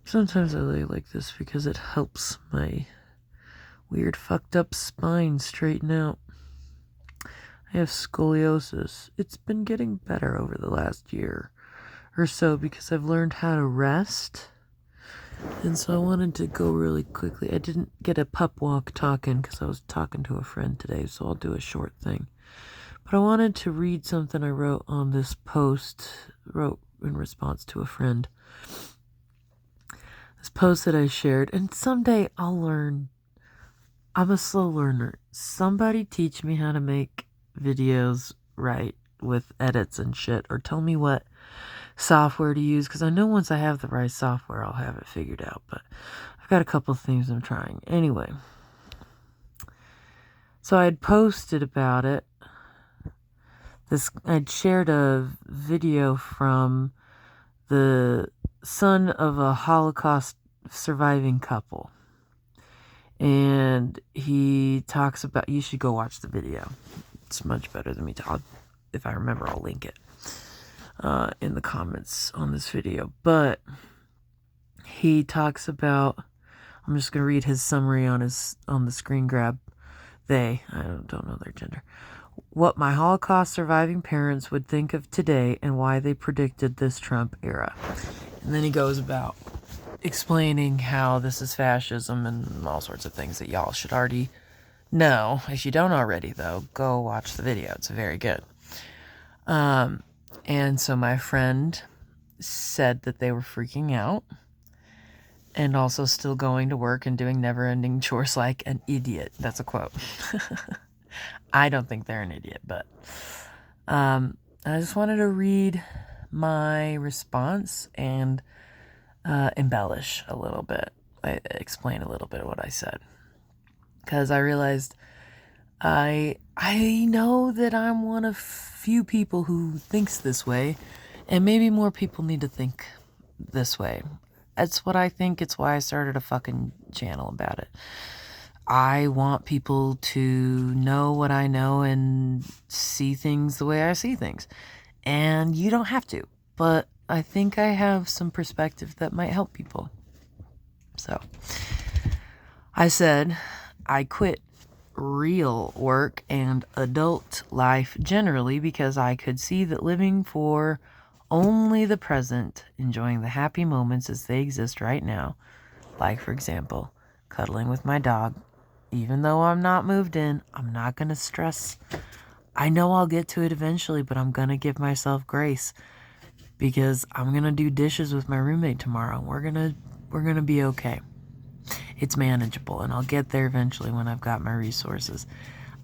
Sometimes I lay like this because it helps my weird fucked up spine straighten out. I have scoliosis. It's been getting better over the last year or so because I've learned how to rest. And so I wanted to go really quickly. I didn't get a pup walk talking because I was talking to a friend today, so I'll do a short thing. But I wanted to read something I wrote on this post, wrote in response to a friend. This post that I shared, and someday I'll learn. I'm a slow learner. Somebody teach me how to make videos right with edits and shit, or tell me what software to use, because I know once I have the right software, I'll have it figured out. But I've got a couple things I'm trying. Anyway, so I had posted about it. I'd shared a video from the son of a Holocaust surviving couple. And he talks about, you should go watch the video. It's much better than me. If I remember, I'll link it in the comments on this video. But he talks about, I'm just going to read his summary on the screen grab. I don't know their gender. What my Holocaust surviving parents would think of today and why they predicted this Trump era. And then he goes about explaining how this is fascism and all sorts of things that y'all should already know. If you don't already, though, go watch the video. It's very good. And so my friend said that they were freaking out and also still going to work and doing never-ending chores like an idiot. That's a quote. I don't think they're an idiot, but I just wanted to read my response and embellish a little bit. I explain a little bit of what I said, because I realized I know that I'm one of few people who thinks this way, and maybe more people need to think this way. That's what I think. It's why I started a fucking channel about it. I want people to know what I know and see things the way I see things. And you don't have to, but I think I have some perspective that might help people. So I said I quit real work and adult life generally because I could see that living for only the present, enjoying the happy moments as they exist right now, like for example, cuddling with my dog. Even though I'm not moved in, I'm not going to stress. I know I'll get to it eventually, but I'm going to give myself grace because I'm going to do dishes with my roommate tomorrow. We're going to be okay. It's manageable, and I'll get there eventually when I've got my resources.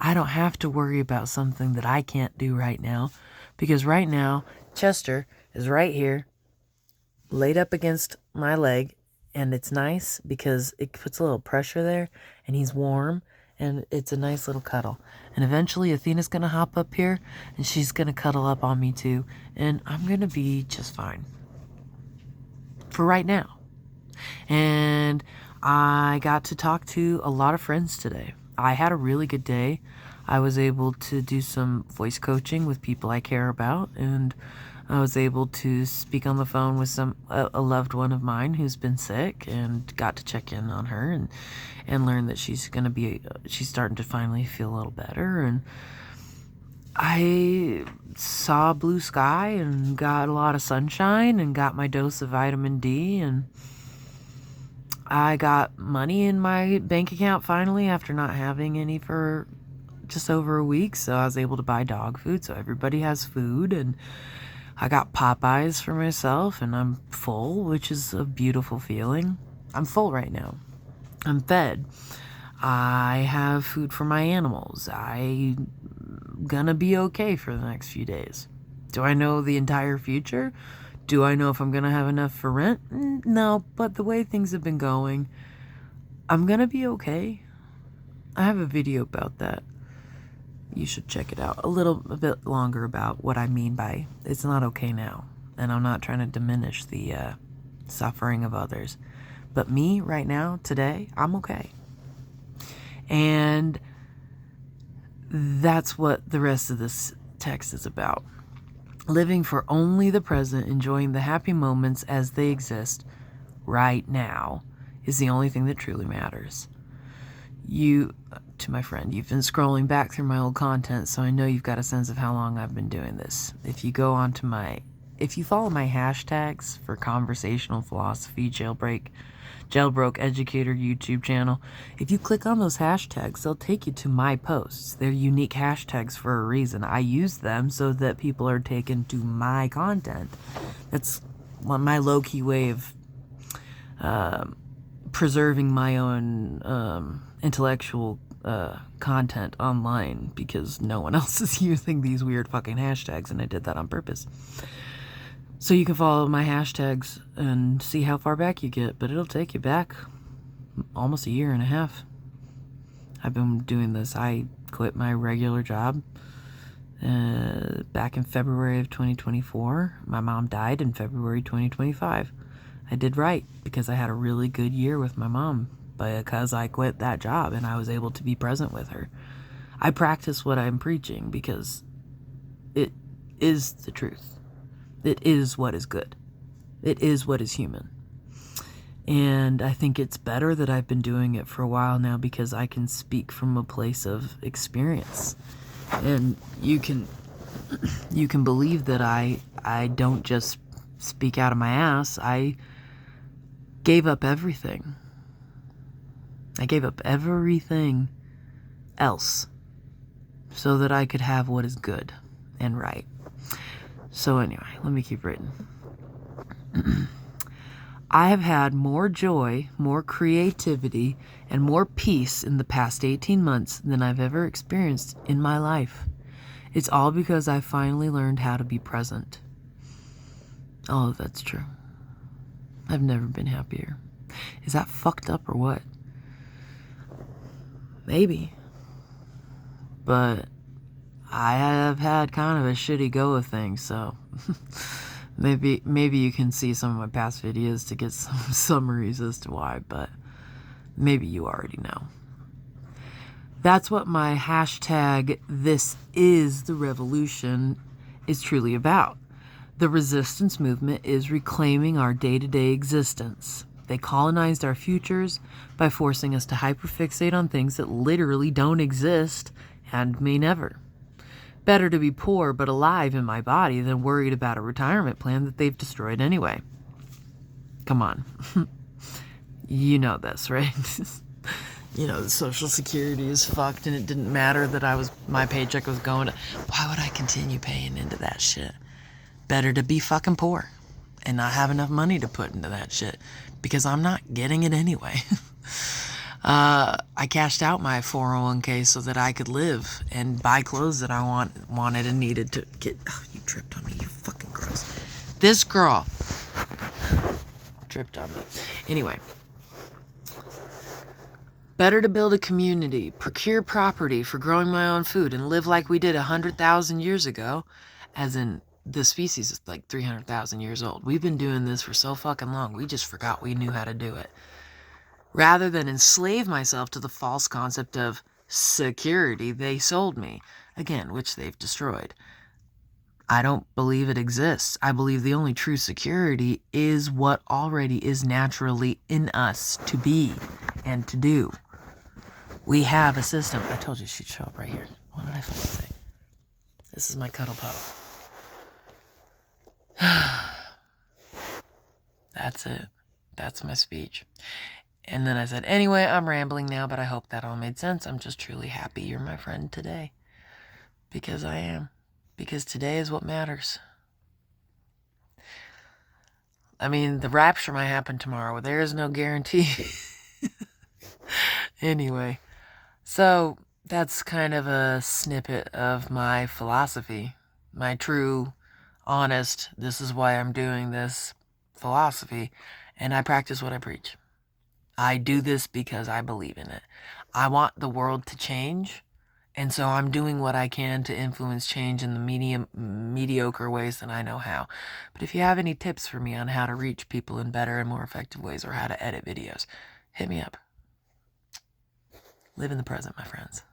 I don't have to worry about something that I can't do right now, because right now, Chester is right here, laid up against my leg, and it's nice because it puts a little pressure there, and he's warm, and it's a nice little cuddle. And eventually Athena's going to hop up here, and she's going to cuddle up on me too, and I'm going to be just fine. For right now. And I got to talk to a lot of friends today. I had a really good day. I was able to do some voice coaching with people I care about, and I was able to speak on the phone with a loved one of mine who's been sick, and got to check in on her and learn that she's starting to finally feel a little better. And I saw blue sky and got a lot of sunshine and got my dose of vitamin D, and I got money in my bank account finally after not having any for just over a week. So I was able to buy dog food, so everybody has food, and I got Popeyes for myself, and I'm full, which is a beautiful feeling. I'm full right now. I'm fed. I have food for my animals. I'm gonna be okay for the next few days. Do I know the entire future? Do I know if I'm gonna have enough for rent? No, but the way things have been going, I'm gonna be okay. I have a video about that. You should check it out. A bit longer about what I mean by it's not okay now. And I'm not trying to diminish the suffering of others. But me, right now, today, I'm okay. And that's what the rest of this text is about. Living for only the present, enjoying the happy moments as they exist, right now is the only thing that truly matters. To my friend, you've been scrolling back through my old content, so I know you've got a sense of how long I've been doing this. If you follow my hashtags for conversational philosophy, jailbroke educator YouTube channel, if you click on those hashtags, they'll take you to my posts. They're unique hashtags for a reason. I use them so that people are taken to my content. That's my low-key way of preserving my own intellectual content online, because no one else is using these weird fucking hashtags, and I did that on purpose. So you can follow my hashtags and see how far back you get, but it'll take you back almost a year and a half. I've been doing this. I quit my regular job back in February of 2024. My mom died in February 2025. I did right because I had a really good year with my mom because I quit that job and I was able to be present with her. I practice what I'm preaching because it is the truth. It is what is good. It is what is human. And I think it's better that I've been doing it for a while now because I can speak from a place of experience. And you can believe that I don't just speak out of my ass. I gave up everything. I gave up everything else so that I could have what is good and right. So anyway, let me keep reading. I have had more joy, more creativity, and more peace in the past 18 months than I've ever experienced in my life. It's all because I finally learned how to be present. Oh, that's true. I've never been happier. Is that fucked up or what? Maybe. But I have had kind of a shitty go of things, so maybe you can see some of my past videos to get some summaries as to why, but maybe you already know. That's what my hashtag "This is the revolution" is truly about. The resistance movement is reclaiming our day-to-day existence. They colonized our futures by forcing us to hyperfixate on things that literally don't exist and may never. Better to be poor but alive in my body than worried about a retirement plan that they've destroyed anyway. Come on. You know this, right? You know, the Social Security is fucked, and it didn't matter that my paycheck was going to... Why would I continue paying into that shit? Better to be fucking poor and not have enough money to put into that shit, because I'm not getting it anyway. I cashed out my 401k so that I could live and buy clothes that I wanted and needed to get... Oh, you tripped on me, you fucking gross. This girl tripped on me. Anyway. Better to build a community, procure property for growing my own food, and live like we did 100,000 years ago, as in the species is like 300,000 years old. We've been doing this for so fucking long, we just forgot we knew how to do it. Rather than enslave myself to the false concept of security they sold me, again, which they've destroyed. I don't believe it exists. I believe the only true security is what already is naturally in us to be and to do. We have a system. I told you she'd show up right here. What did I fucking say? This is my cuddle puddle. That's it. That's my speech. And then I said, anyway, I'm rambling now, but I hope that all made sense. I'm just truly happy you're my friend today. Because I am. Because today is what matters. I mean, the rapture might happen tomorrow. There is no guarantee. Anyway, so that's kind of a snippet of my philosophy. My true, honest, this is why I'm doing this philosophy. And I practice what I preach. I do this because I believe in it. I want the world to change, and so I'm doing what I can to influence change in the mediocre ways that I know how. But if you have any tips for me on how to reach people in better and more effective ways, or how to edit videos, hit me up. Live in the present, my friends.